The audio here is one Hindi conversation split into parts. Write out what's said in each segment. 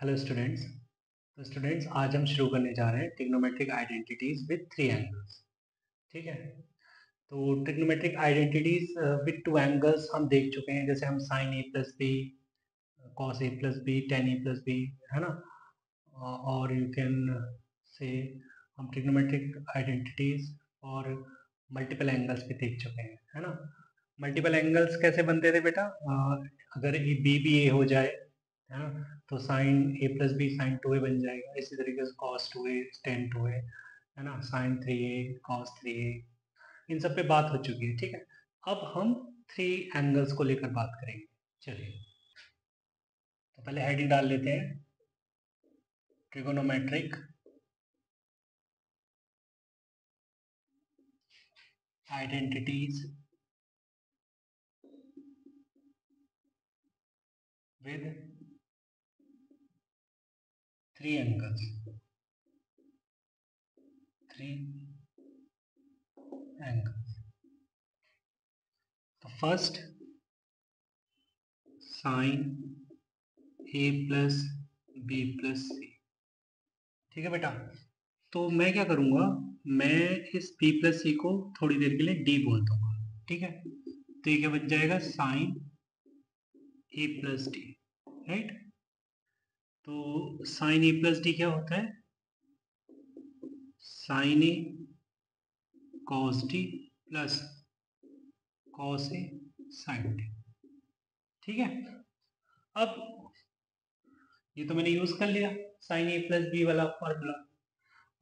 Hello students. तो स्टूडेंट्स आज हम शुरू करने जा रहे हैं trigonometric identities with three angles. ठीक है। तो trigonometric identities with two angles हम देख चुके हैं, जैसे हम sign A plus B, cos A plus B, ten A plus B, है ना। और यू कैन से हम ट्रिग्नोमेट्रिक आइडेंटिटीज और मल्टीपल एंगल्स भी देख चुके हैं, है ना। मल्टीपल एंगल्स कैसे बनते थे बेटा? अगर बी बी ए हो जाए, है ना, तो sine A plus B sine two A बन जाएगा। इसी तरीके से cos two A tan two A, है ना, sine three A cos three A. इन सब पे बात हो चुकी है। ठीक है। अब हम थ्री एंगल्स को लेकर बात करेंगे। चलिए, तो पहले हेडिंग डाल लेते हैं, trigonometric identities with three angles. Three angles. तो first sign A plus B plus सी। ठीक है बेटा। तो मैं क्या करूंगा, मैं इस बी प्लस सी को थोड़ी देर के लिए डी बोल दूंगा। ठीक है। तो ये क्या बन जाएगा, sine A plus D. Right. तो साइन ए प्लस डी क्या होता है? Sign A cos D plus cos A sign D. ठीक है। अब ये तो मैंने यूज कर लिया, साइन ए प्लस बी वाला फॉर्मूला।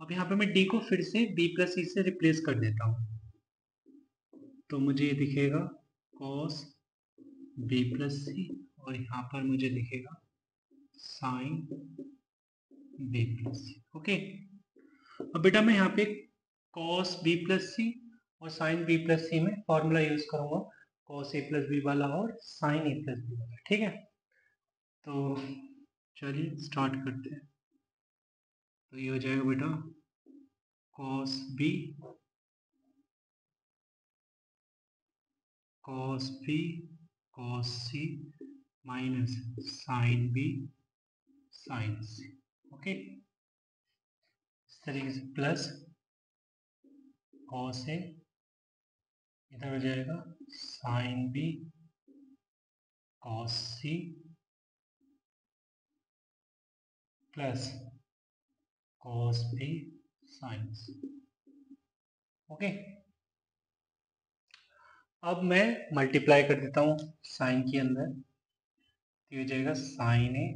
अब यहाँ पे मैं डी को फिर से बी प्लस सी से रिप्लेस कर देता हूँ, तो मुझे ये दिखेगा कॉस बी प्लस सी, और यहाँ पर मुझे दिखेगा sine B plus C. Okay. अब बेटा मैं यहाँ पे कॉस बी प्लस सी और साइन बी प्लस सी में फॉर्मूला यूज करूंगा, कॉस ए प्लस बी वाला और साइन ए प्लस बी वाला। ठीक है। तो चलिए स्टार्ट करते हैं। तो ये हो जाएगा बेटा cos B cos B cos सी minus sine B sine C. Okay. इस तरीके से प्लस कॉस ए, इधर हो जाएगा sine B cos C plus cos B sine C. Okay. अब मैं मल्टीप्लाई कर देता हूँ साइन के अंदर, तो ये हो जाएगा sine A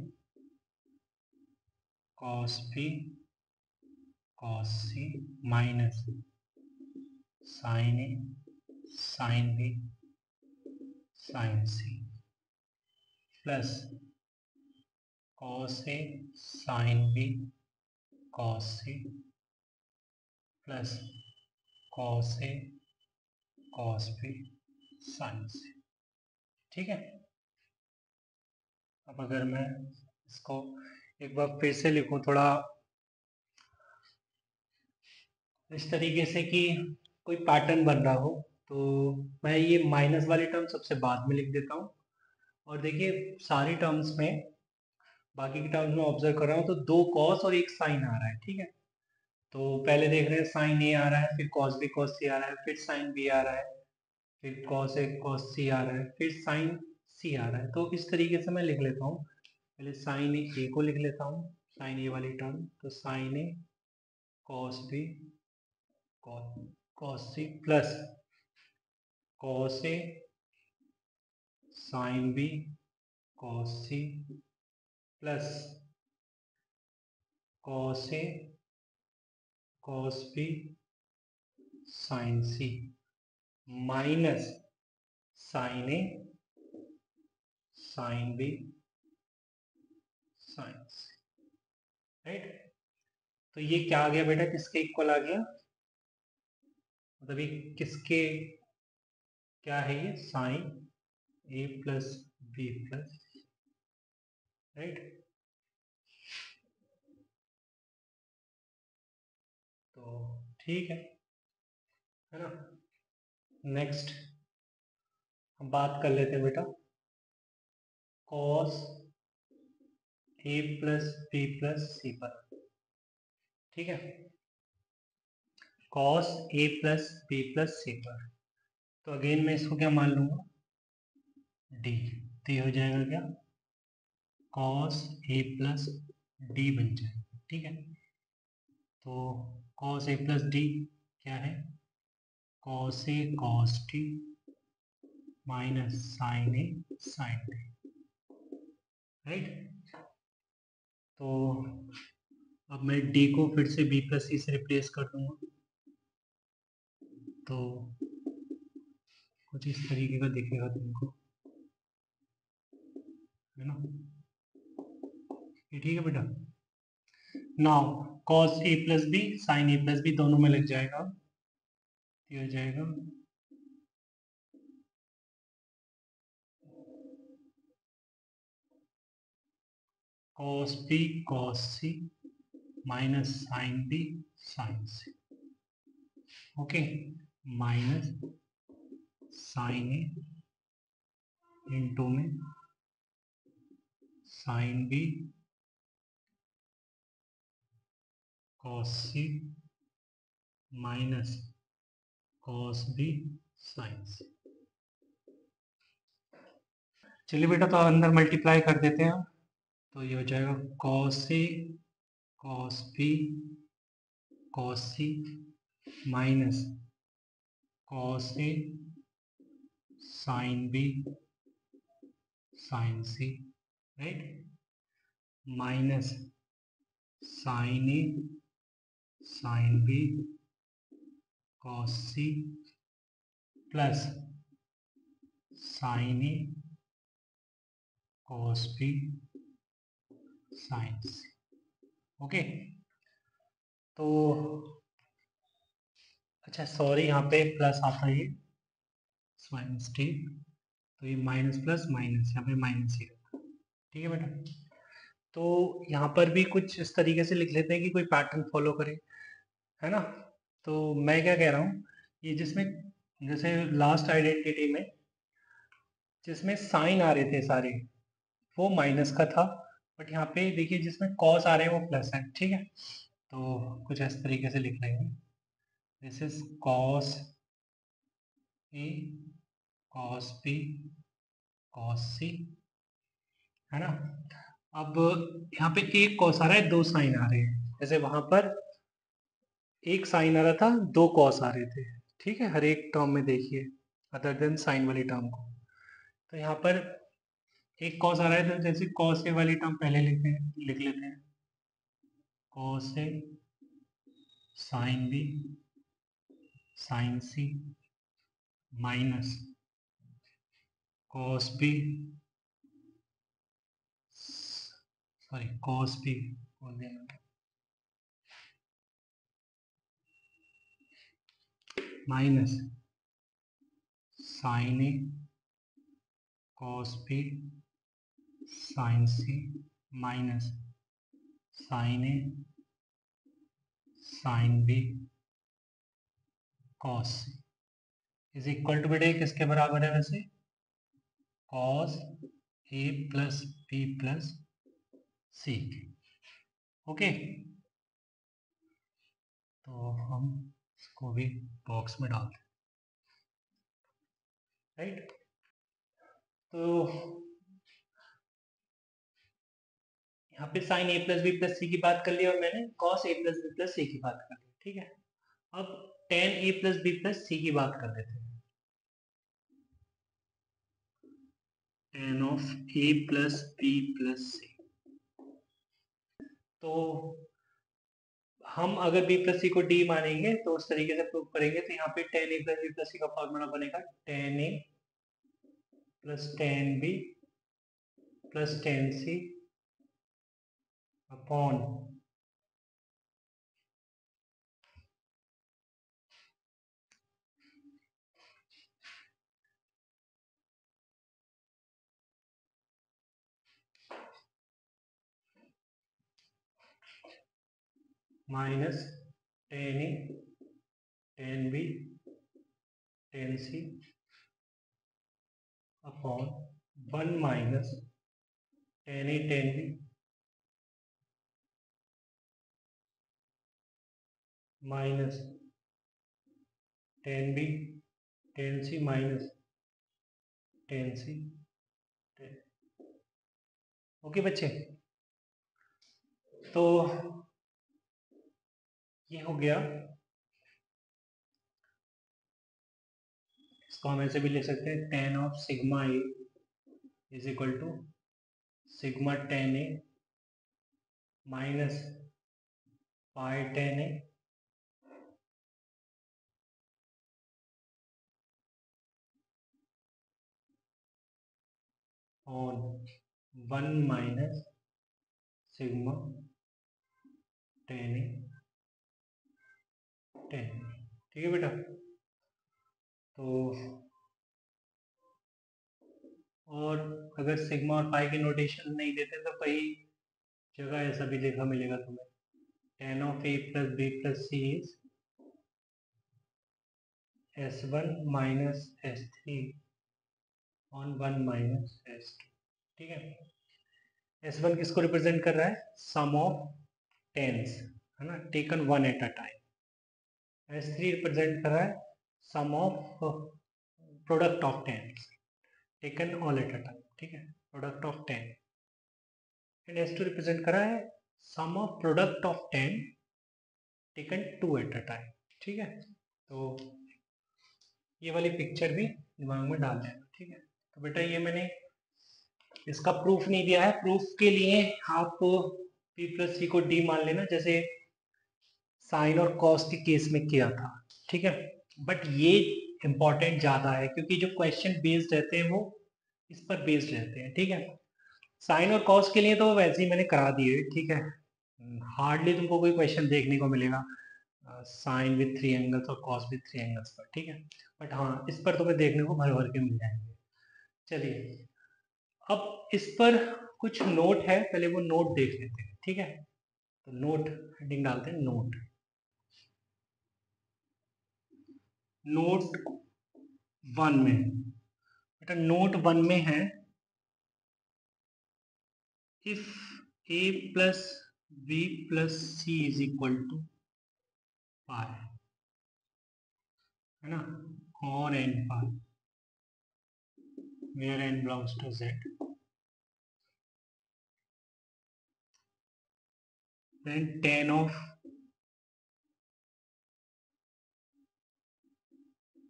cos B cos C minus sine A sine B sine C plus cos A sine B cos C plus cos A cos B sine सी। ठीक है। अब अगर मैं इसको एक बार फिर से लिखूं थोड़ा इस तरीके से कि कोई पैटर्न बन रहा हो, तो मैं ये माइनस वाली टर्म सबसे बाद में लिख देता हूँ। और देखिए सारी टर्म्स में, बाकी की टर्म्स में ऑब्जर्व कर रहा हूँ तो दो कॉस और एक साइन आ रहा है। ठीक है। तो पहले देख रहे हैं साइन ए आ रहा है, फिर कॉस बी कॉस सी आ रहा है, फिर साइन बी आ रहा है, फिर कॉस ए कॉस सी आ रहा है, फिर साइन सी आ रहा है। तो इस तरीके से मैं लिख लेता हूँ। पहले साइन ए को लिख लेता हूँ, साइन ए वाली टर्म, तो sine A cos B cos C plus cos A sine B cos C plus cos A cos B sine C minus sine A sine B sine C. Right. तो ये क्या आ गया बेटा, किसके इक्वल आ गया? मतलब ये किसके, क्या है ये? Sign A plus B plus, right. तो ठीक है ना। नेक्स्ट हम बात कर लेते हैं बेटा cos A plus B plus सी पर, ठीक है, cos A plus B plus सी पर। तो अगेन मैं इसको क्या मान लूंगा, डी। तो ये हो जाएगा क्या, कॉस ए प्लस डी बन जाएगा, ठीक है। तो कॉस ए प्लस डी क्या है, cos A cos T minus sine A sign T, right. तो अब मैं डी को फिर से बी प्लस सी से रिप्लेस कर दूंगा, तो कुछ इस तरीके का दिखेगा तुमको, है ना, ये ठीक है बेटा। Now cos A plus B sign A plus B दोनों में लग जाएगा, ये हो जाएगा कॉस बी कॉस सी minus sine B sine C, okay, minus sine ए इंटू में साइन बी कॉस सी minus cos B sine c. चलिए बेटा, तो अंदर मल्टीप्लाई कर देते हैं, तो ये हो जाएगा cos A cos B cos C minus cos A sine B sine C, right, minus sine A sine B cos C plus sine A cos B sine C, okay. तो अच्छा सॉरी, यहाँ पे प्लस आता है, मिस्टेक, तो ये माइनस प्लस माइनस, यहाँ पे माइनस ही रखा, ठीक है बेटा। तो यहाँ पर भी कुछ इस तरीके से लिख लेते हैं कि कोई पैटर्न फॉलो करे, है ना। तो मैं क्या कह रहा हूँ, ये जिसमें जैसे लास्ट आइडेंटिटी में जिसमें साइन आ रहे थे सारे, वो माइनस का था, बट यहाँ पे देखिए जिसमें कॉस आ रहे हैं वो प्लस है, ठीक है। तो कुछ इस तरीके से लिख लेंगे, this is cos A cos B cos C, है ना। अब यहाँ पे एक कॉस आ रहा है, दो साइन आ रहे हैं, जैसे वहां पर एक साइन आ रहा था, दो कॉस आ रहे थे, ठीक है, हर एक टर्म में देखिए अदर देन साइन वाली टर्म को। तो यहाँ पर एक कॉस आ रहा है, तो जैसे कॉस ए वाली टर्म पहले लिख लेते हैं, cos A sine B sine C minus cos B, sorry cos B बोल देना, minus sine A cos B sine C minus sine A sine B cos is equal to, बेटे किसके बराबर है वैसे, कॉस ए plus B plus C, okay. तो हम इसको भी बॉक्स में डालते हैं, राइट। तो यहाँ पे sine A plus B plus C की बात कर ली और मैंने कॉस ए प्लस बी प्लस सी की बात कर ली, ठीक है। अब tan A plus B plus C की बात कर लेते हैं, tan of A plus B plus C. तो हम अगर बी प्लस सी को डी मानेंगे तो उस तरीके से प्रूव करेंगे, तो यहाँ पे tan A plus B plus C का फॉर्मूला बनेगा tan A plus tan B plus tan C upon minus tan A tan B tan C upon one minus tan A tan B minus tan B tan C minus tan C tan. Okay बच्चे, तो ये हो गया। इसको हम ऐसे भी लिख सकते हैं, tan of sigma A is equal to sigma tan A minus pi tan A और 1 minus sigma tan A tan. ठीक है बेटा, तो और अगर सिग्मा और पाई के नोटेशन नहीं देते तो कई जगह ऐसा भी लिखा मिलेगा तुम्हें, tan of A plus B plus C is S1 minus S3 on 1 minus S2। ठीक है, S1 किसको रिप्रेजेंट कर रहा है, सम ऑफ टेंस, है ना, taken one at a time. S3 represent कर रहा है sum of product of tans taken all at a time. ठीक है, product of tan. And S2 represent कर रहा है sum of product of tan taken two at a time. ठीक है, तो ये वाली पिक्चर भी दिमाग में डाल देना। ठीक है, तो बेटा ये मैंने इसका प्रूफ नहीं दिया है, प्रूफ के लिए आप P प्लस सी को D मान लेना, जैसे साइन और कॉस के केस में किया था। ठीक है, बट ये इंपॉर्टेंट ज़्यादा है क्योंकि जो क्वेश्चन बेस्ड रहते हैं वो इस पर बेस्ड रहते हैं। ठीक है, साइन और कॉस के लिए तो वैसे ही मैंने करा दिए। ठीक है, हार्डली तुमको कोई क्वेश्चन देखने को मिलेगा साइन विथ थ्री एंगल्स और कॉस विथ थ्री एंगल्स पर। ठीक है, बट हाँ इस पर तुम्हें देखने को भर भर के मिल जाएंगे। चलिए, अब इस पर कुछ नोट है, पहले वो नोट देख लेते हैं। ठीक है, तो नोट हेडिंग डालते हैं, नोट। नोट वन में बेटा, नोट वन में है, if A plus B plus C is equal to pi, है ना, और n pi where n belongs to Z, then tan of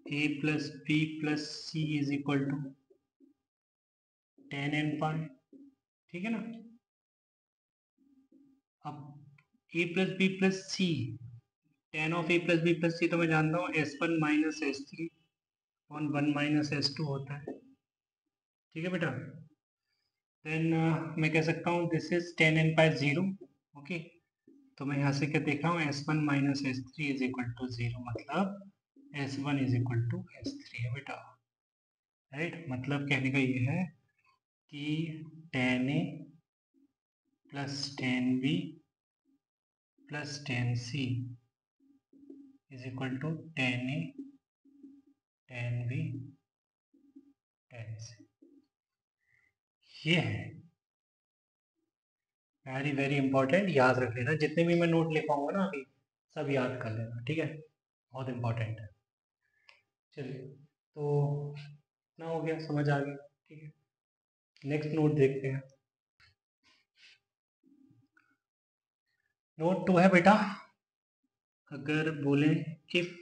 a plus b plus c is equal to tan n pi। ठीक है ना, अब a plus b plus c, tan of a plus b plus c तो मैं जानता हूँ S1 माइनस S3 और 1 माइनस S2 होता है। ठीक है बेटा, देन मैं कह सकता हूँ this is tan n pi 0। Okay, तो मैं यहाँ से क्या देख रहा हूँ, S1 minus S3 is equal to 0, मतलब S1 is equal to S3 है बेटा। राइट, मतलब कहने का ये है कि tan a plus tan b plus tan c is equal to tan a tan b tan c। ये है वेरी वेरी इंपॉर्टेंट, याद रख लेना, जितने भी मैं नोट लिखवाऊंगा ना अभी सब याद कर लेना। ठीक है, बहुत इंपॉर्टेंट है। चलिए, तो इतना हो गया, समझ आ गया। ठीक है, नेक्स्ट नोट देखते हैं। नोट टू है बेटा, अगर बोले if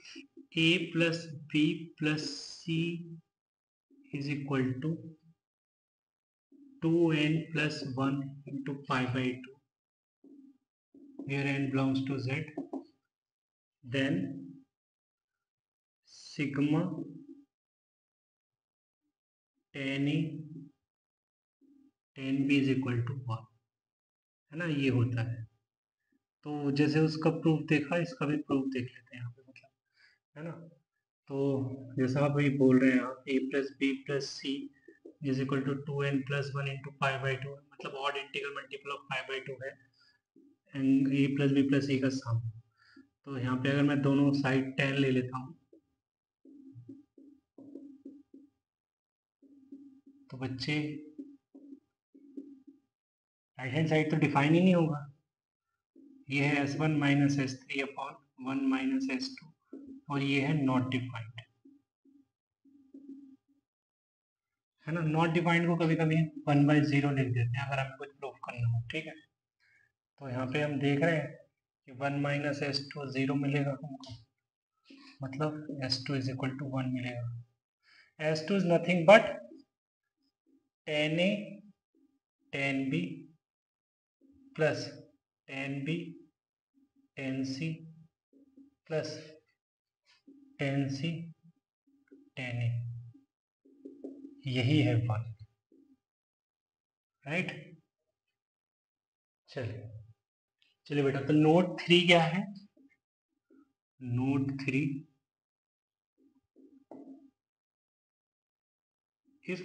a plus B plus C is equal to 2n plus 1 into pi by 2 where n belongs to z, then sigma tan a tan b is equal to 1, है ना, ये होता है। तो जैसे उसका प्रूफ देखा, इसका भी प्रूफ देख लेते हैं यहाँ पे, मतलब, है ना। तो जैसा आप ये बोल रहे हैं, आप a plus B plus C is equal to 2n plus 1 into pi by 2, मतलब odd integral multiple of pi by 2 है and a plus B plus C का सम। तो यहाँ पे अगर मैं दोनों साइड tan ले लेता हूँ तो बच्चे राइट हैंड साइड तो डिफाइन ही नहीं होगा। ये है S1 minus S3 upon 1 minus S two, और ये है नॉट डिफाइंड, है ना। नॉट डिफाइंड को कभी कभी 1/0 लिख देते हैं अगर हमें कुछ प्रूफ करना हो, ठीक है। तो यहाँ पे हम देख रहे हैं कि 1 माइनस एस टू 0 मिलेगा हमको, मतलब S two is equal to 1 मिलेगा। S two is nothing but tan A tan B plus tan B tan C plus tan C tan A, यही है 1, राइट। चलिए चलिए बेटा, तो नोट 3 क्या है? Note 3, if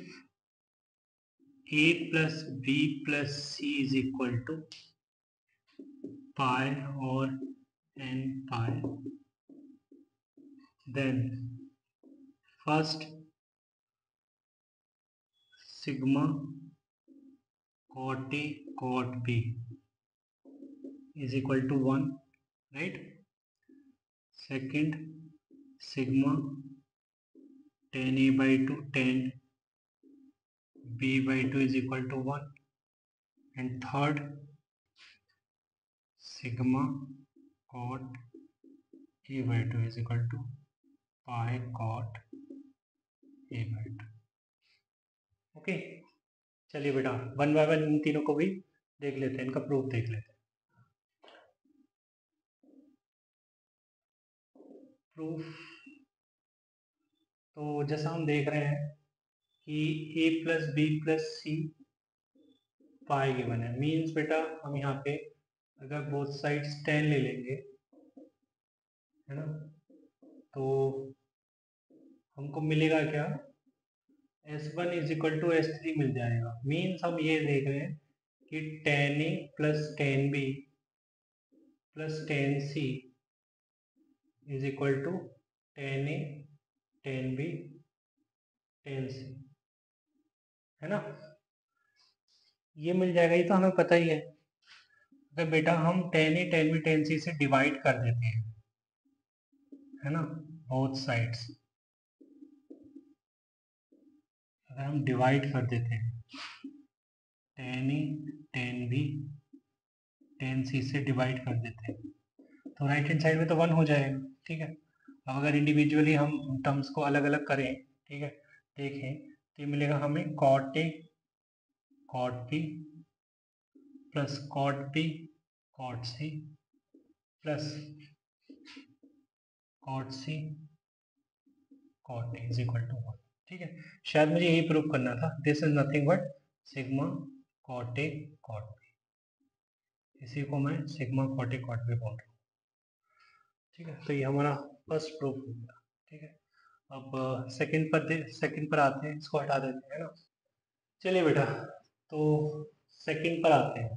a plus b plus c is equal to pi or n pi, then first sigma cot a cot b is equal to 1, right? Second sigma tan a by 2 tan b by 2 is equal to 1, and third sigma cot a by 2 is equal to pi cot a by 2। Okay, चलिए बेटा, वन बाय वन इन तीनों को भी देख लेते हैं, इनका प्रूफ देख लेते हैं। प्रूफ तो जैसा हम देख रहे हैं कि a plus B plus C pi given है, मीन्स बेटा हम यहाँ पे अगर बोथ साइड्स 10 ले लेंगे, है ना, तो हमको मिलेगा क्या? S1 is equal to S3 मिल जाएगा। मीन्स हम ये देख रहे हैं कि tan A plus tan B plus tan C is equal to tan A tan B tan C, है ना। ये मिल जाएगा, ये तो हमें पता ही है। अगर बेटा हम tan A tan B tan C से डिवाइड कर देते हैं, है ना, बोथ साइड्स, अगर हम डिवाइड कर देते हैं tan A tan B tan C से डिवाइड कर देते हैं, तो राइट हैंड साइड में तो 1 हो जाएगा, ठीक है। अब अगर इंडिविजुअली हम टर्म्स को अलग अलग करें, ठीक है, देखें तो ये मिलेगा हमें cot A cot B plus cot B cot C plus cot C cot A is equal to 1, ठीक है। शायद मुझे यही प्रूव करना था, this is nothing but sigma cot A cot B, इसी को मैं sigma cot A cot B बोल रहा हूँ, ठीक है। तो ये हमारा फर्स्ट प्रूफ हो गया, ठीक है। अब सेकंड पर आते हैं, इसको हटा देते हैं ना। चलिए बेटा, तो सेकंड पर आते हैं।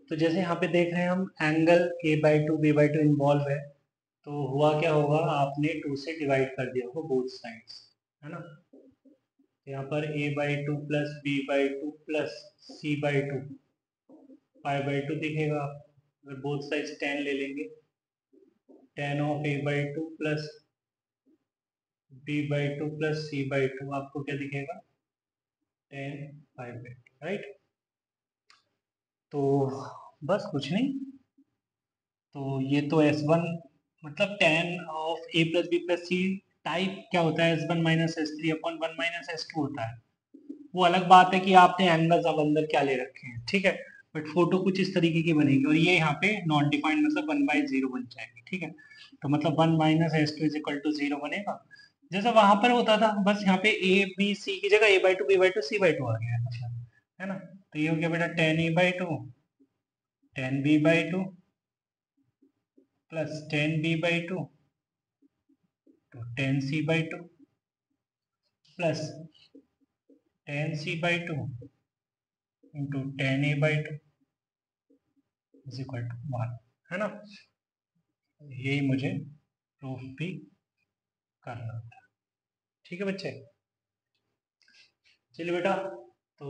तो जैसे यहाँ पे देख रहे हैं हम एंगल a/2 b/2 इन्वॉल्व है, तो हुआ क्या होगा, आपने 2 से डिवाइड कर दिया होगा बोथ साइड्स, है ना। तो यहाँ पर a/2 plus b/2 plus c/2 pi/2 दिखेगा। अगर बोथ साइड्स 10 ले लेंगे, tan of a/2 plus b/2 plus c/2 आपको क्या दिखेगा, tan pi/2, राइट। तो बस कुछ नहीं, तो ये तो S1 मतलब tan of a plus B plus C type क्या होता है, S1 minus S3 upon 1 minus S2 होता है। वो अलग बात है कि आपने एंगल्स अब अंदर क्या ले रखे हैं, ठीक है, बट फोटो कुछ इस तरीके की बनेगी, और ये यहाँ पे नॉन डिफाइंड मतलब 1/0 बन जाएगी, ठीक है। तो मतलब 1 minus S2 is equal to 0 बनेगा, जैसा वहां पर होता था, बस यहाँ पे a b c की जगह a/2 b/2 c/2 आ गया, मतलब, है ना। तो ये हो गया बेटा tan a/2 tan b/2 plus tan b/2 तो tan c/2 plus tan c/2 into tan a/2 is equal to 1, है ना। यही मुझे प्रूफ भी करना था, ठीक है बच्चे। चलिए बेटा, तो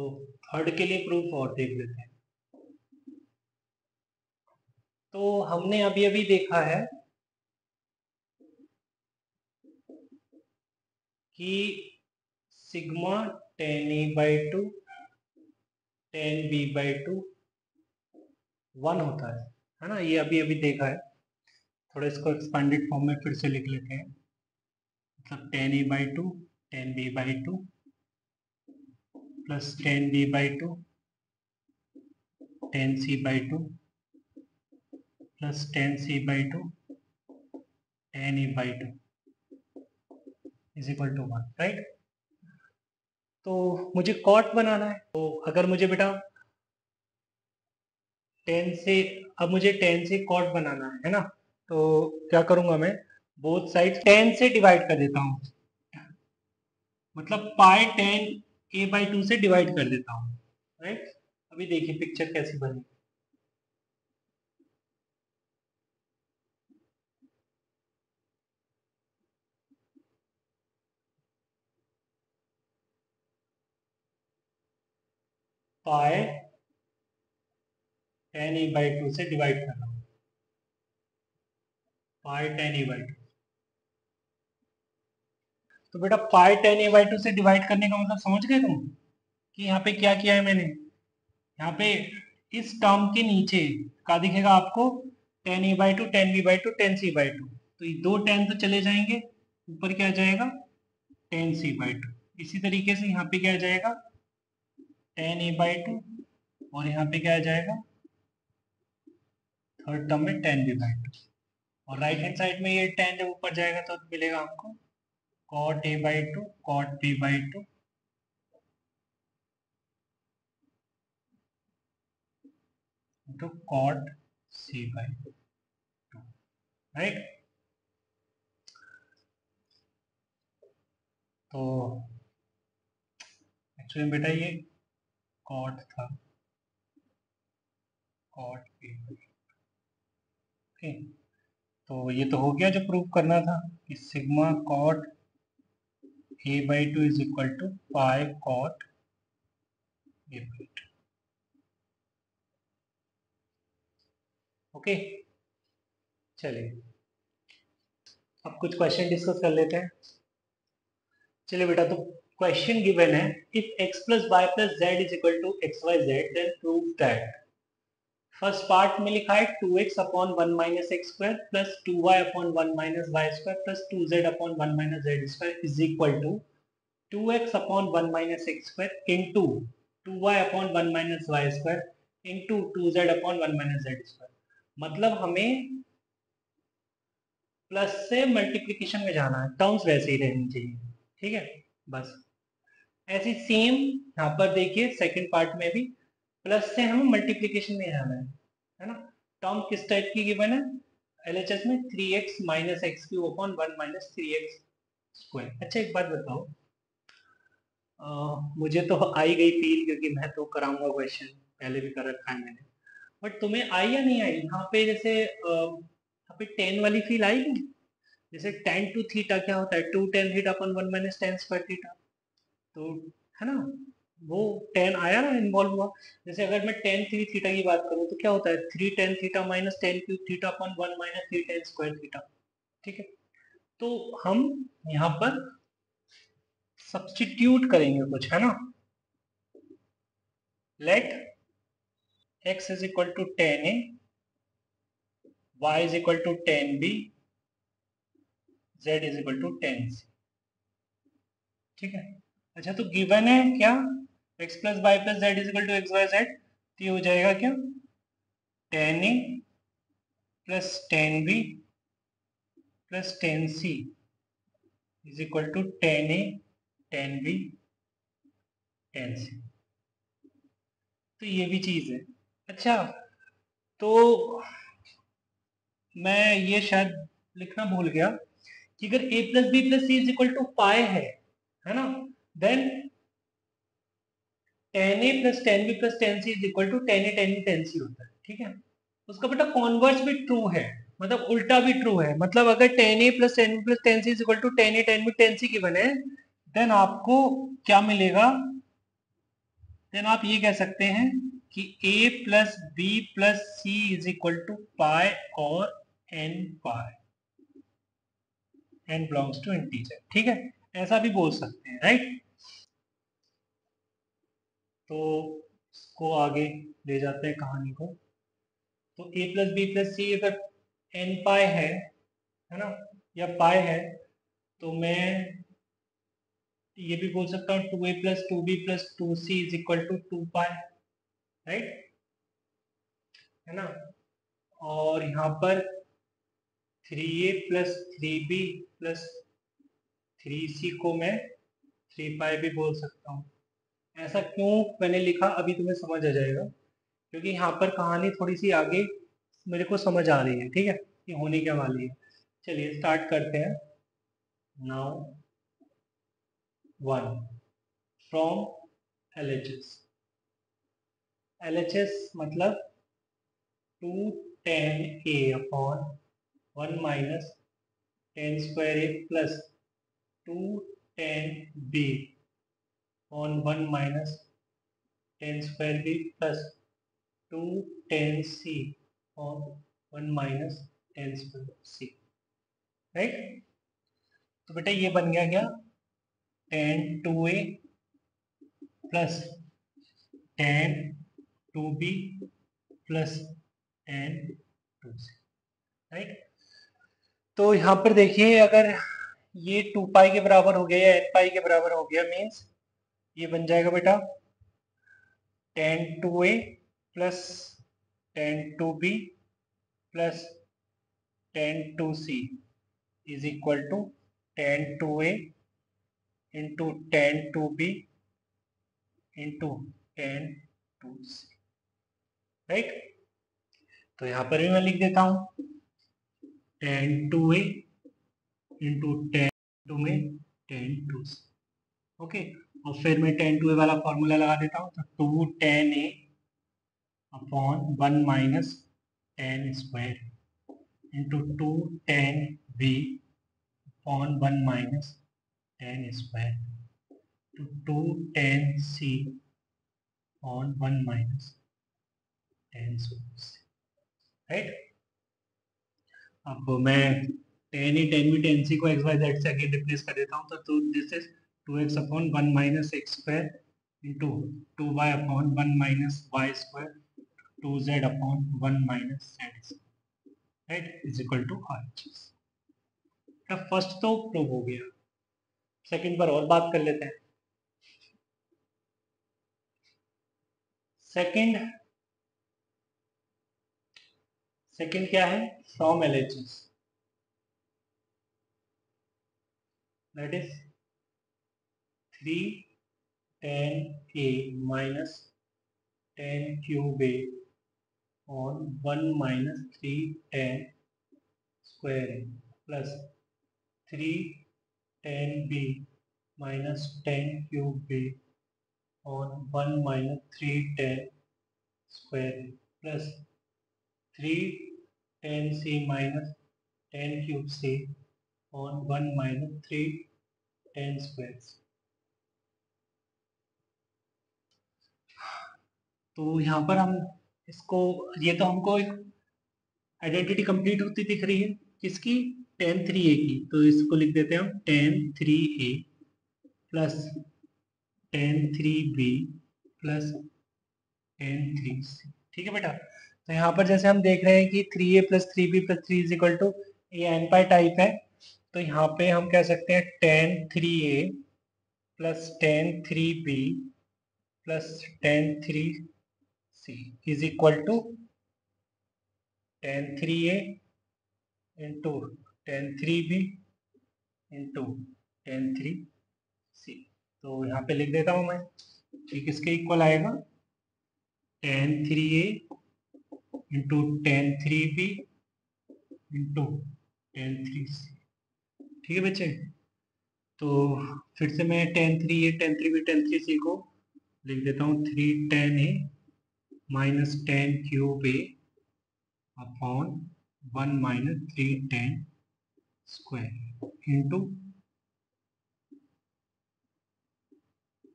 थर्ड के लिए प्रूफ और देख लेते हैं। तो हमने अभी अभी देखा है कि sigma tan A by two tan B by two 1 होता है ना, ये अभी अभी देखा है। थोड़ा इसको एक्सपेंडेड फॉर्म में फिर से लिख लेते हैं। मतलब tan A by two tan B by two plus tan B by two tan C by two plus tan C by two tan A by two is equal to 1, right. तो मुझे कॉट बनाना है, तो अगर मुझे बेटा 10 से, अब मुझे 10 से कॉट बनाना है ना, तो क्या करूंगा मैं, बोथ साइड 10 से डिवाइड कर देता हूँ। मतलब पाई 10 ए बाई टू से डिवाइड कर देता हूँ, राइट। अभी देखिए पिक्चर कैसी बनी। पाई 10 ए बाई टू से डिवाइड कर रहा हूँ, पाई 10 ए बाई टू। तो बेटा पाई 10 ए बाई टू से डिवाइड करने का मतलब समझ गए तुम कि यहाँ पे क्या किया है मैंने। यहाँ पे इस टर्म के नीचे क्या दिखेगा आपको, 10 A by two tan B by two tan C by two. तो ये दो 10 तो चले जाएंगे, ऊपर क्या आ जाएगा 10 सी बाई टू। इसी तरीके से यहाँ पे क्या आ जाएगा 10 ए बाई टू, और यहाँ पे क्या आ जाएगा थर्ड टर्म में 10 बी बाई टू। और राइट हैंड साइड में ये 10 जब ऊपर जाएगा तो मिलेगा हमको cot A by two cot B by two into cot C by two, right. तो एक्चुअली बेटा ये कॉट था, कॉट बी बाई टू, ठीक। तो ये तो हो गया जो प्रूव करना था कि sigma cot A by two is equal to pi cot A by two. Okay, चलिए अब कुछ क्वेश्चन डिस्कस कर लेते हैं। चलिए बेटा, तो क्वेश्चन गिवन है if x plus y plus z is equal to x y z then prove that. First part में लिखा है 2x upon 1 minus x square plus 2y upon 1 minus y square plus 2z upon 1 minus z square is equal to 2x upon 1 minus x square into 2y upon 1 minus y square into 2z upon 1 minus z square. मतलब हमें प्लस से मल्टीप्लीकेशन में जाना है, टर्म्स वैसे ही रहनी चाहिए, ठीक है। बस ऐसी सेम यहाँ पर देखिए सेकंड पार्ट में भी प्लस से हमें मल्टीप्लीकेशन में जाना है ना। टर्म किस टाइप की गिवन है एलएचएस में 3x minus x cube upon 1 minus 3x square. अच्छा एक बात बताओ, मुझे तो आई गई फील क्योंकि मैं तो कराऊंगा क्वेश्चन, पहले भी कर रखा है मैंने। बट तुम्हें आई या नहीं आई यहाँ पे, जैसे यहाँ पे 10 वाली फील आई नहीं? जैसे tan टू थीटा क्या होता है 2 tan theta upon 1 minus tan square theta, तो है ना वो 10 आया ना इन्वॉल्व हुआ। जैसे अगर मैं tan 3 थीटा की बात करूँ तो क्या होता है 3 tan theta minus tan cube theta upon 1 minus 3 tan square theta, ठीक है। तो हम यहाँ पर सब्स्टिट्यूट करेंगे कुछ, है ना। Let x is equal to tan a, y is equal to tan b, z is equal to tan c, ठीक है। अच्छा तो गिवन है क्या x plus y plus z is equal to x y z, तो ये हो जाएगा क्या tan a plus tan b plus tan c is equal to tan a tan b tan c। तो ये भी चीज है। अच्छा तो मैं ये शायद लिखना भूल गया कि अगर a plus B plus C is equal to pi है ना, then tan a plus tan b plus tan c is equal to tan a tan b tan c होता है, ठीक है। उसका बेटा कॉन्वर्स भी ट्रू है, मतलब उल्टा भी ट्रू है। मतलब अगर tan a plus tan b plus tan c is equal to tan a tan b tan c की बने, देन आपको क्या मिलेगा, देन आप ये कह सकते हैं कि a plus B plus C is equal to pi और n pi, n belongs to integer, ठीक है, ऐसा भी बोल सकते हैं, राइट। तो इसको आगे ले जाते हैं कहानी को। तो a प्लस बी प्लस सी अगर n पाई है ना, या पाई है, तो मैं ये भी बोल सकता हूँ 2a plus 2b plus 2c is equal to 2 pi, right, है ना। और यहाँ पर 3a plus 3b plus 3c को मैं 3 पाई भी बोल सकता हूँ। ऐसा क्यों मैंने लिखा अभी तुम्हें समझ आ जाएगा, क्योंकि यहाँ पर कहानी थोड़ी सी आगे मेरे को समझ आ रही है, ठीक है, ये होने क्या वाली है। चलिए स्टार्ट करते हैं। Now 1 from LHS। LHS मतलब 2 tan a upon 1 minus tan square a plus 2 tan b upon 1 minus tan square b plus 2 tan c upon 1 minus tan square c, right. तो बेटा ये बन गया क्या, tan 2a plus tan 2b plus tan 2c, right. तो यहाँ पर देखिए, अगर ये 2 पाई के बराबर हो गया या n पाई के बराबर हो गया, मीन्स ये बन जाएगा बेटा tan 2a plus tan 2b plus tan 2c is equal to tan 2a into tan 2b into tan 2c, right. तो यहाँ पर भी मैं लिख देता हूँ tan 2a इंटू tan 2 में tan 2c, ओके। और फिर मैं tan 2a वाला फॉर्मूला लगा देता हूँ, तो 2 tan a upon 1 minus tan square into 2 tan b upon 1 minus tan square to 2 tan c upon 1 minus tan square, right. अब मैं tan a tan b tan c को xyz से अगेन रिप्लेस कर देता हूँ, तो this is 2x upon 1 minus x square into 2y upon 1 minus y square 2z upon 1 minus z square, right, is equal to RHS। First तो प्रूव हो गया, सेकंड पर और बात कर लेते हैं। सेकंड सेकंड क्या है, from LHS, that is 3 tan a minus tan cube a on 1 minus 3 tan square a plus 3 tan b minus tan cube b on 1 minus 3 tan square a plus 3 tan c minus tan cube c on 1 minus 3 tan square c। तो यहाँ पर हम इसको, ये तो हमको एक आइडेंटिटी कंप्लीट होती दिख रही है, किसकी, tan 3a की। तो इसको लिख देते हैं हम tan 3a plus tan 3b plus tan 3c, ठीक है बेटा। तो यहाँ पर जैसे हम देख रहे हैं कि 3a plus 3b plus 3 is equal to ये n पाई टाइप है, तो यहाँ पे हम कह सकते हैं tan 3a plus tan 3b plus tan 3c is equal to tan 3a into tan 3b into tan 3c। तो यहाँ पे लिख देता हूँ मैं, ये किसके इक्वल आएगा, tan 3a into tan 3b into tan 3c, ठीक है बच्चे। तो फिर से मैं tan 3a tan 3b tan 3c को लिख देता हूँ 3 tan a minus tan cube a upon 1 minus 3 tan square into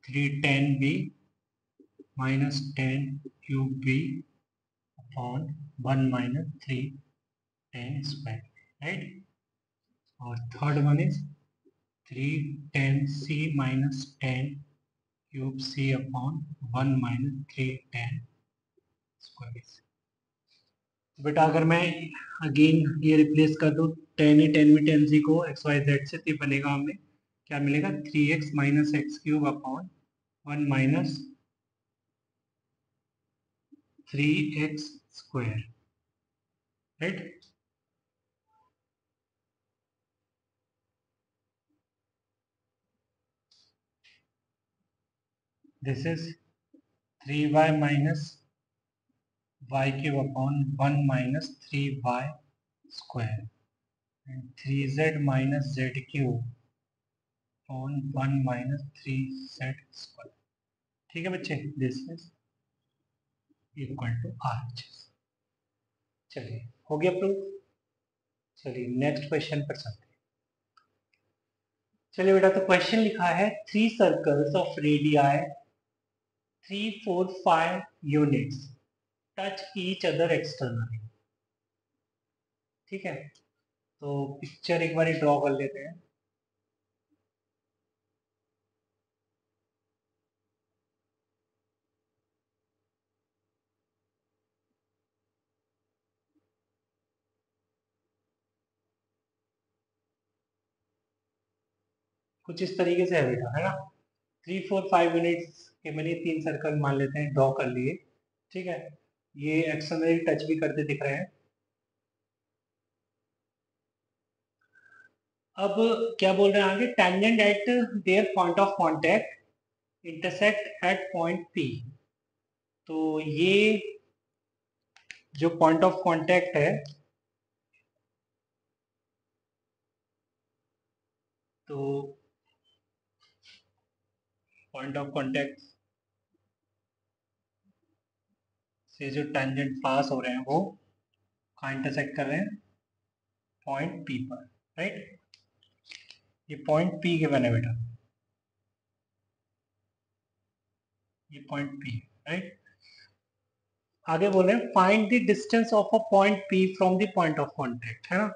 3 tan b minus tan cube B upon 1 minus 3 10 square, right. और third one is 3 10 C minus 10 cube C upon 1 minus 3 10 square. बेटा अगर मैं अगेन ये रिप्लेस कर दूँ 10 ही 10 में 10 सी को एक्स वाई जेड से, तो बनेगा हमें क्या मिलेगा 3x minus x cube upon 1 minus 3x square, right. This is 3y minus y cube upon 1 minus 3y square and 3z minus z cube upon 1 minus 3z square. ठीक है बच्चे, this is equal to r. चलिए हो गया प्रूफ। चलिए नेक्स्ट क्वेश्चन पर चलते हैं। चलिए बेटा, तो क्वेश्चन लिखा है 3 circles of radii 3 4 5 units touch each other externally. ठीक है, तो पिक्चर एक बार ड्रॉ कर लेते हैं। कुछ इस तरीके से है बेटा, है ना। 3 4 5 यूनिट्स के मैंने 3 सर्कल मान लेते हैं, ड्रॉ कर लिए। ठीक है, ये एक्सटर्नली टच भी करते दिख रहे हैं। अब क्या बोल रहे हैं आगे, tangent at their point of contact intersect at point P. तो ये जो पॉइंट ऑफ कांटेक्ट है, तो पॉइंट ऑफ कांटेक्ट से जो टेंजेंट पास हो रहे हैं वो कहाँ इंटरसेक्ट कर रहे हैं, पॉइंट पी पर, राइट। ये पॉइंट पी के बने बेटा, ये पॉइंट पी, राइट। आगे बोल रहे हैं find the distance of a point P from the point of contact, है ना।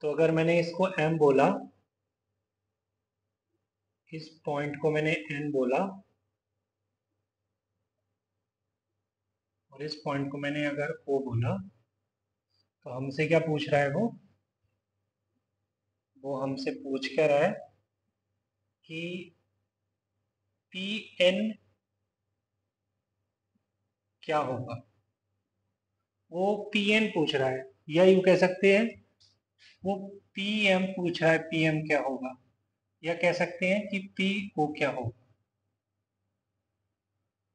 तो अगर मैंने इसको m बोला, इस पॉइंट को मैंने n बोला, और इस पॉइंट को मैंने अगर o बोला, तो हमसे क्या पूछ रहा है वो हमसे पूछ क्या रहा है कि पी एन क्या होगा। वो पी एन पूछ रहा है, या यूं कह सकते हैं वो पी एम पूछ रहा है, पी एम क्या होगा, या कह सकते हैं कि पी ओ क्या होगा,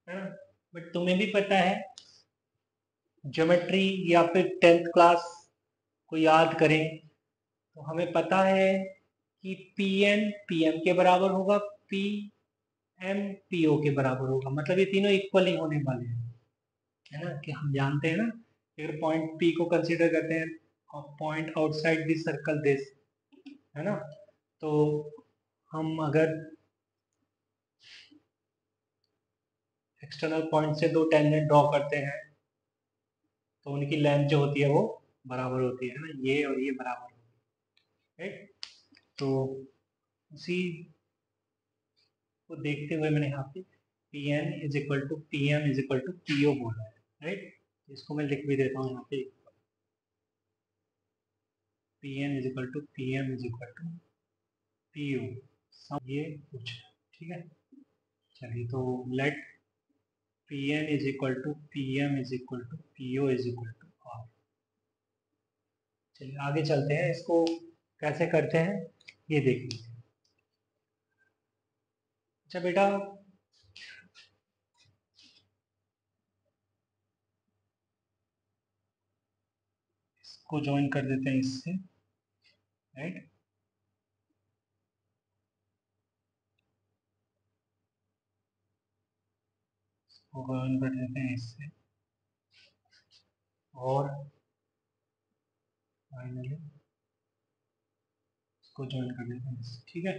है ना। बट तुम्हें भी पता है, ज्योमेट्री या फिर 10th क्लास को याद करें तो हमें पता है कि पी एन पी एम के बराबर होगा, पी एम पी ओ के बराबर होगा, मतलब ये तीनों इक्वल ही होने वाले हैं, है ना। कि हम जानते हैं ना, अगर पॉइंट पी को कंसीडर करते हैं और point outside this circle this, है ना, तो हम अगर एक्सटर्नल पॉइंट से दो टेंजेंट ड्रॉ करते हैं तो उनकी लेंथ जो होती है वो बराबर होती है ना, ये और ये बराबर होती है, राइट। तो उसी को देखते हुए मैंने यहाँ पे P N is equal to P M is equal to P O बोला है, राइट। इसको मैं लिख भी देता हूँ यहाँ पे, P N is equal to P M is equal to P O, सब ये कुछ, ठीक है। चलिए, तो let P N is equal to P M is equal to P O is equal to r. चलिए आगे चलते हैं, इसको कैसे करते हैं ये देख लीजिए। अच्छा बेटा, इसको ज्वाइन कर देते हैं इससे, राइट। इसको ज्वाइन कर देते हैं इससे, और फाइनली इसको ज्वाइन कर देते हैं इससे, ठीक है।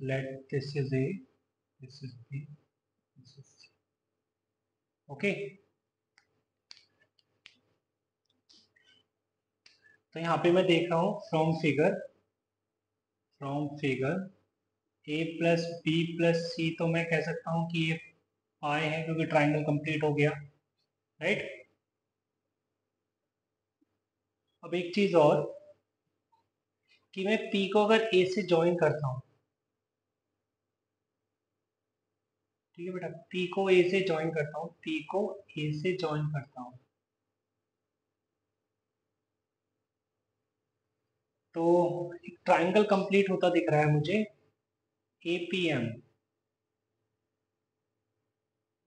Let this is A, this is B, this is C, okay, तो यहाँ पे मैं देख रहा हूँ from figure A plus B plus C, तो मैं कह सकता हूँ कि ये पाए है क्योंकि ट्राइंगल कंप्लीट हो गया, राइट। अब एक चीज और कि मैं पी को अगर ए से ज्वाइन करता हूँ, ठीक है बेटा, पी को ए से ज्वाइन करता हूँ, पी को ए से ज्वाइन करता हूँ, तो एक ट्राइंगल कंप्लीट होता दिख रहा है मुझे, ए पी एम।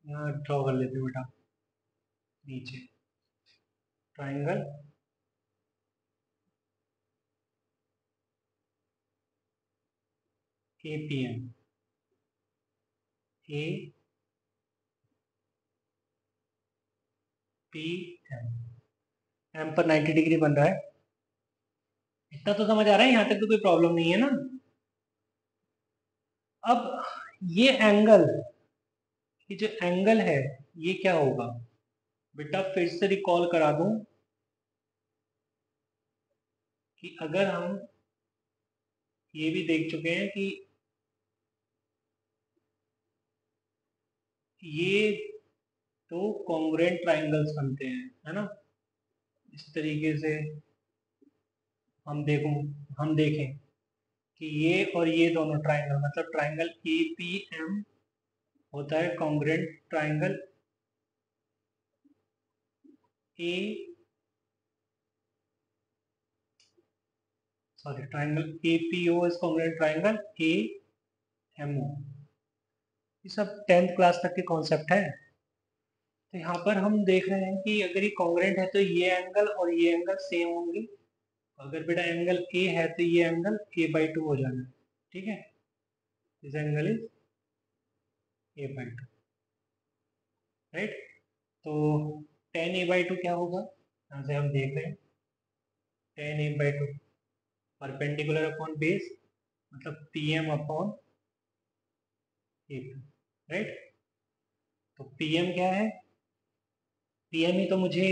यहाँ ड्रॉ कर लेते हैं बेटा, नीचे triangle A P M, A P M, M पर 90 डिग्री बन रहा है। इतना तो समझ आ रहा है, यहाँ तक तो कोई प्रॉब्लम नहीं है ना। अब ये एंगल, ये जो एंगल है ये क्या होगा बेटा, फिर से रिकॉल करा दूं कि अगर हम ये भी देख चुके हैं कि ये तो कॉन्ग्रुएंट ट्राइंगल्स बनते हैं, है ना। इस तरीके से हम देखें कि ये और ये दोनों ट्राइंगल, मतलब ट्राइंगल ए पी एम होता है congruent triangle A, sorry, triangle A P O is congruent triangle A M O. ये सब 10th क्लास तक के कॉन्सेप्ट है। तो यहाँ पर हम देख रहे हैं कि अगर ये कॉन्ग्रुएंट है तो ये एंगल और ये एंगल सेम होंगे। अगर बेटा एंगल ए है तो ये एंगल ए बाई टू हो जाना है, ठीक है। This angle is A by two, right. तो टेन ए बाई टू क्या होगा, यहाँ से हम देख रहे हैं tan A by two perpendicular upon base, मतलब P M upon A two, right. तो पी एम क्या है, पी एम ही तो मुझे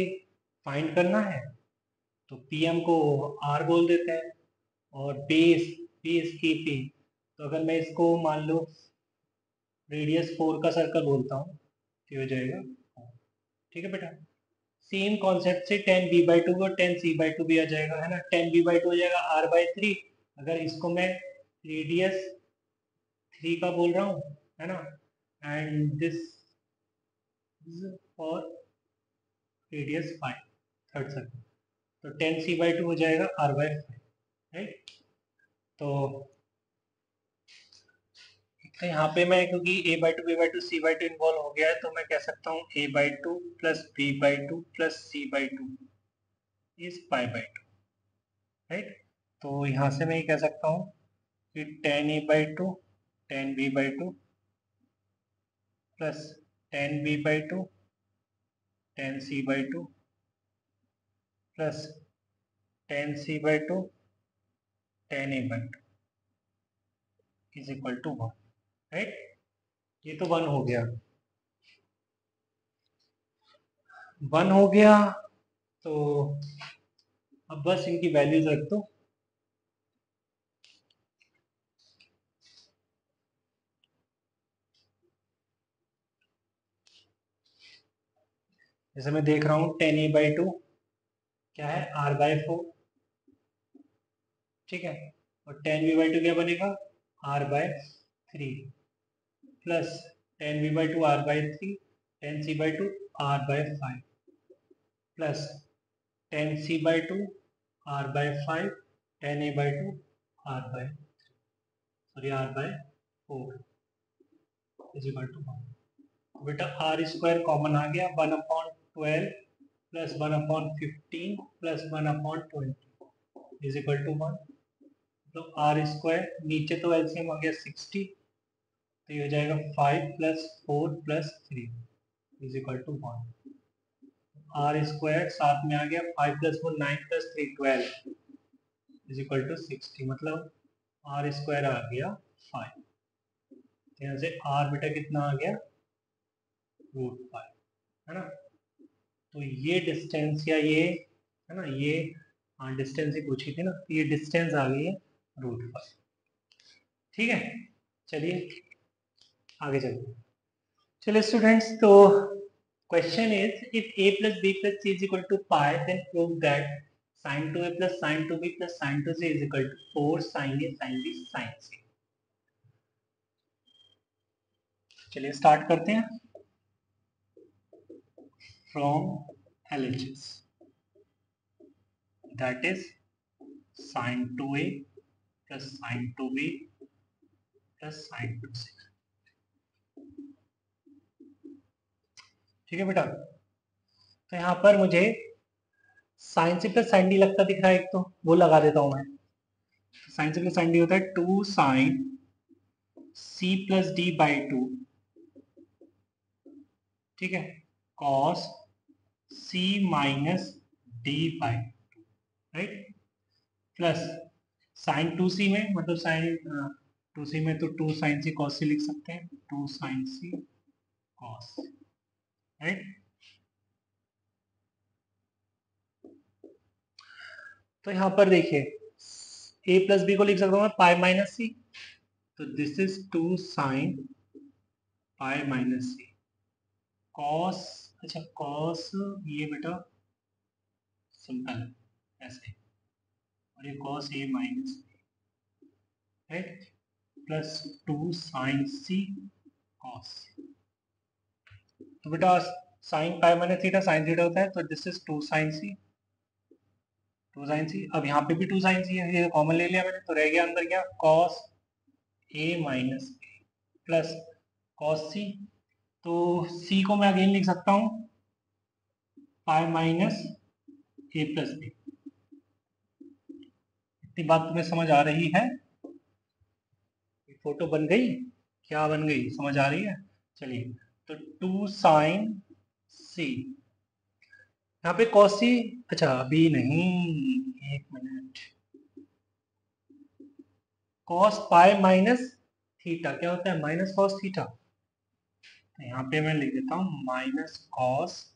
फाइंड करना है, तो पी एम को आर बोल देते हैं, और बेस बेस ए पी, तो अगर मैं इसको मान लो रेडियस 4 का सर्कल बोलता हूँ तो हो जाएगा, ठीक है बेटा। सेम कॉन्सेप्ट से टेन बी बाई टू और टेन सी बाई टू भी आ जाएगा, है ना। टेन बी बाई टू हो जाएगा आर बाई थ्री, अगर इसको मैं रेडियस 3 का बोल रहा हूँ, है ना, and this for radius 5, third circle, तो टेन सी बाई टू हो जाएगा आर बाई फाइव, राइट। तो तो यहाँ पे मैं, क्योंकि A by two B by two C by two involve हो गया है, तो मैं कह सकता हूँ A by two plus B by two plus C by two is pi by two, right. तो यहाँ से मैं ये कह सकता हूँ कि tan A by two tan B by two plus tan B by two tan C by two plus tan C by two tan A by two is equal to one, right. ये तो वन हो गया, वन हो गया। तो अब बस इनकी वैल्यूज रख दो। जैसे मैं देख रहा हूँ टेन ए बाई टू क्या है, आर बाई फोर, ठीक है। और टेन बी बाई टू क्या बनेगा, r by three, plus tan B by two r by three, tan C by two r by five, plus tan C by two r by five, tan A by two r by, sorry, r by four is equal to one. बेटा आर स्क्वायर कॉमन आ गया, one upon twelve plus one upon fifteen plus one upon twenty is equal to one. तो आर स्क्वायर, नीचे तो एलसीएम आ गया 60, तो ये हो जाएगा 5 plus 4 plus 3 is equal to 1। R square साथ में आ गया, 5 plus 4 9 plus 3 12 is equal to 60, मतलब आर स्क्वायर आ गया 5। यहाँ से आर बेटा कितना आ गया, रूट 5, तो ये डिस्टेंस या ये है ना, ये हाँ डिस्टेंस ही पूछी थी ना, तो ये डिस्टेंस आ गई है √5। ठीक है, चलिए आगे चलते हैं। चलिए स्टूडेंट्स, तो question is if a plus b plus c is equal to pi, then prove that sin 2a plus sin 2b plus sin 2c is equal to 4 sin a sin b sin c। चलिए स्टार्ट करते हैं from LHS, that is sin 2a plus sin 2b plus sin 2c। ठीक है बेटा, तो यहाँ पर मुझे साइन सी प्लस साइन डी लगता दिख रहा है, एक तो वो लगा देता हूं मैं। साइन सी प्लस साइन डी होता है 2 sine C plus d by 2, ठीक है, cos C minus d by, right, plus sine 2c में, मतलब साइन 2c में तो 2 साइन सी कॉस सी लिख सकते हैं, 2 साइन सी कॉस, राइट। तो यहां पर देखिए a प्लस बी को लिख सकता हूं मैं पाई माइनस सी, तो this is 2 sine pi minus C cos, अच्छा कॉस ये बेटा सिंपल ऐसे, और ये कॉस ए minus, right, plus 2 sine C cos. तो बेटा sine pi minus theta sine theta होता है, तो this is 2 sine C, 2 sine C. अब यहाँ पे भी 2 साइन सी है, ये कॉमन ले लिया मैंने, तो रह गया अंदर क्या, cos A minus plus cos सी। तो सी को मैं अगेन लिख सकता हूँ पाई माइनस ए प्लस बी। इतनी बात तुम्हें समझ आ रही है? फोटो बन गई, क्या बन गई, समझ आ रही है? चलिए, तो 2 साइन सी, यहाँ पे कॉस सी, अच्छा अभी नहीं, एक minute, cos pi minus theta क्या होता है, माइनस कॉस थीटा, तो यहाँ पे मैं लिख देता हूँ माइनस कॉस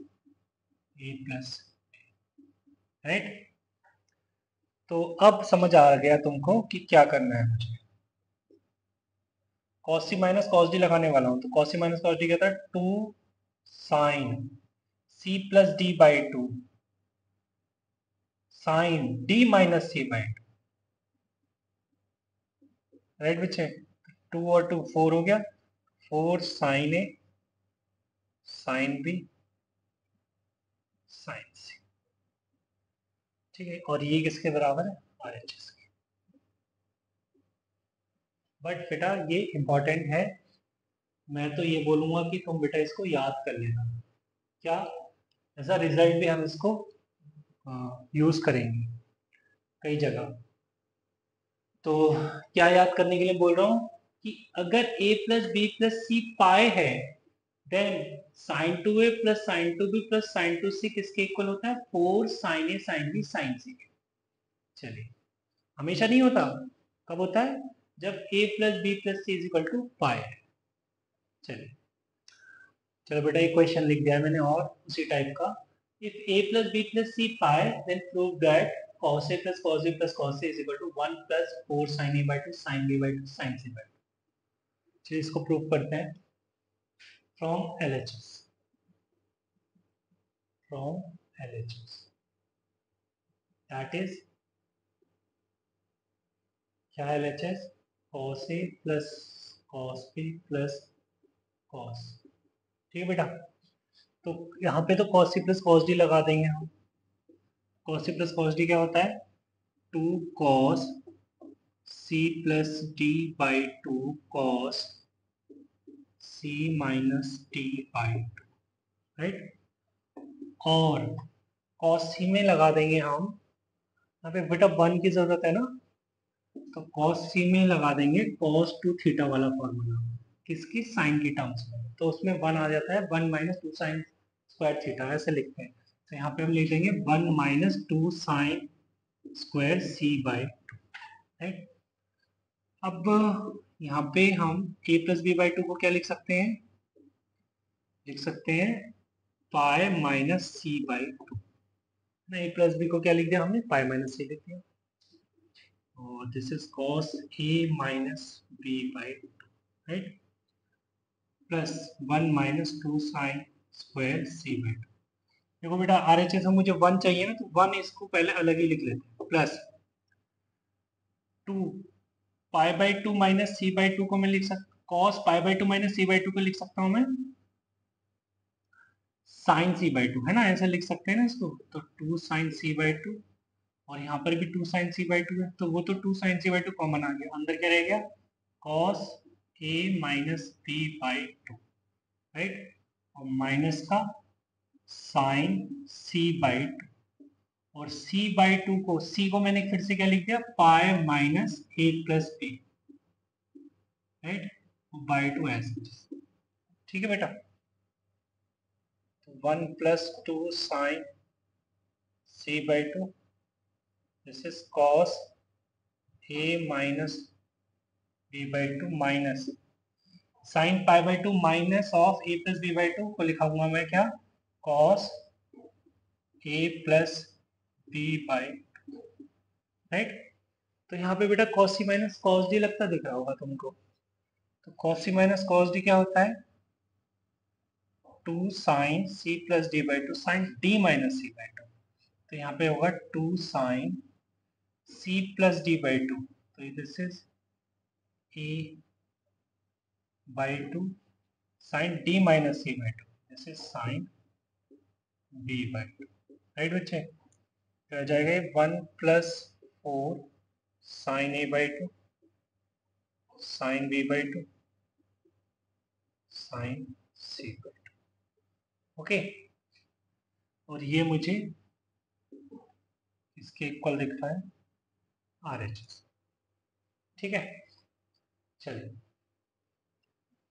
ए प्लस, राइट। तो अब समझ आ गया तुमको कि क्या करना है मुझे, कॉस सी माइनस कॉस डी लगाने वाला हूँ, तो कॉस सी माइनस कॉस डी क्या था, 2 sine C plus d by 2 sine d minus c by 2, right बच्चे, 2 और 2 4 हो गया, 4 साइन ए साइन बी साइन सी, ठीक है, और ये किसके बराबर है, RHS के। बट बेटा ये इंपॉर्टेंट है, मैं तो ये बोलूंगा कि तुम बेटा इसको याद कर लेना, क्या, ऐसा रिजल्ट भी हम इसको यूज करेंगे कई जगह। तो क्या याद करने के लिए बोल रहा हूँ कि अगर a plus B plus C pi है, then sine 2a plus sine 2b plus sine 2c किसके इक्वल होता है, 4 साइन ए साइन बी साइन सी। चलिए, हमेशा नहीं होता, कब होता है, जब a plus B plus C is equal to pi है। चलिए, चलो बेटा एक क्वेश्चन लिख दिया मैंने और उसी टाइप का, if a plus B plus C pi then prove that cos a plus cos b plus cos c is equal to 1 plus 4 sin a by 2 sin b by 2 sin c by 2। चलिए इसको प्रूव करते हैं from LHS, from LHS, that is क्या है LHS, cos a plus cos b plus cos, ठीक है बेटा। तो यहाँ पे तो cos c plus cos d लगा देंगे हम, cos c plus cos d क्या होता है, 2 cos c plus d by 2 cos c minus d by 2, right, और cos c में लगा देंगे हम, यहाँ पे बेटा 1 की जरूरत है ना, तो cos c में लगा देंगे cos 2 थीटा वाला फॉर्मूला, किसकी, साइन की टर्म्स में, तो उसमें 1 आ जाता है, 1 माइनस 2 साइन स्क्वायर थीटा, ऐसे लिखते हैं। तो यहाँ पे हम लिख देंगे 1 minus 2 sine square c by 2, right. अब यहाँ पे हम a प्लस बी बाई 2 को क्या लिख सकते हैं, लिख सकते हैं pi minus c by two, ना ए प्लस बी को क्या लिख दिया हमने, पाई माइनस सी लिख दिया, और this is cos A minus B by two, right, plus 1 minus 2 sine square c by two. देखो बेटा RHS में मुझे 1 चाहिए ना, तो 1 इसको पहले अलग ही लिख लेते हैं, plus 2 pi by two minus c by two को मैं लिख सकता, cos pi by two minus c by two को लिख सकता हूँ मैं साइन सी बाई टू, है ना, ऐसा लिख सकते हैं ना इसको, तो 2 साइन सी बाई टू, और यहाँ पर भी 2 साइन सी बाई टू है, तो वो तो 2 sine C by two common आ गया, अंदर क्या रह गया, cos A minus B by two, right, और माइनस का साइन सी बाई टू, और c बाई टू को, c को मैंने फिर से क्या लिख दिया, pi minus A plus B, right, by two ऐसे, ठीक है बेटा, तो 1 प्लस 2 sine c by two, this is cos a minus b by two, minus sine pi by two minus of a plus b by two को लिखाऊंगा मैं क्या, cos a plus b by, right, तो यहाँ पे बेटा कॉस सी माइनस कॉस डी लगता दिख रहा होगा तुमको, तो कॉस सी माइनस कॉस डी क्या होता है, 2 sine C plus d by two, sine d minus c by two, तो यहाँ पे होगा 2 sine C plus d by two, तो this is A by two sine d minus c by two, this is sine b by two, right बच्चे, तो आ जाएगा 1 plus 4 sine a by two sine b by two sine C by two, okay, और ये मुझे इसके इक्वल दिख रहा है RHS, ठीक है, चलिए,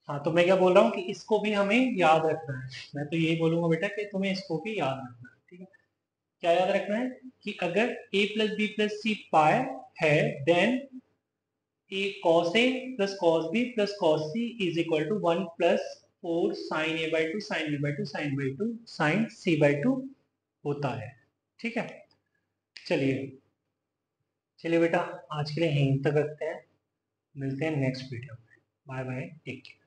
हाँ तो मैं क्या बोल रहा हूँ कि इसको भी हमें याद रखना है, मैं तो यही बोलूंगा बेटा कि तुम्हें इसको भी याद रखना है, ठीक है, क्या याद रखना है कि अगर a plus B plus C pi है, then a cos A plus cos b plus cos c is equal to 1 plus 4 sine a by two sine b by two sine by two sine C by two होता है, ठीक है, चलिए, चलिए बेटा आज के लिए यहीं तक रखते हैं, मिलते हैं नेक्स्ट वीडियो में, बाय बाय, टेक केयर।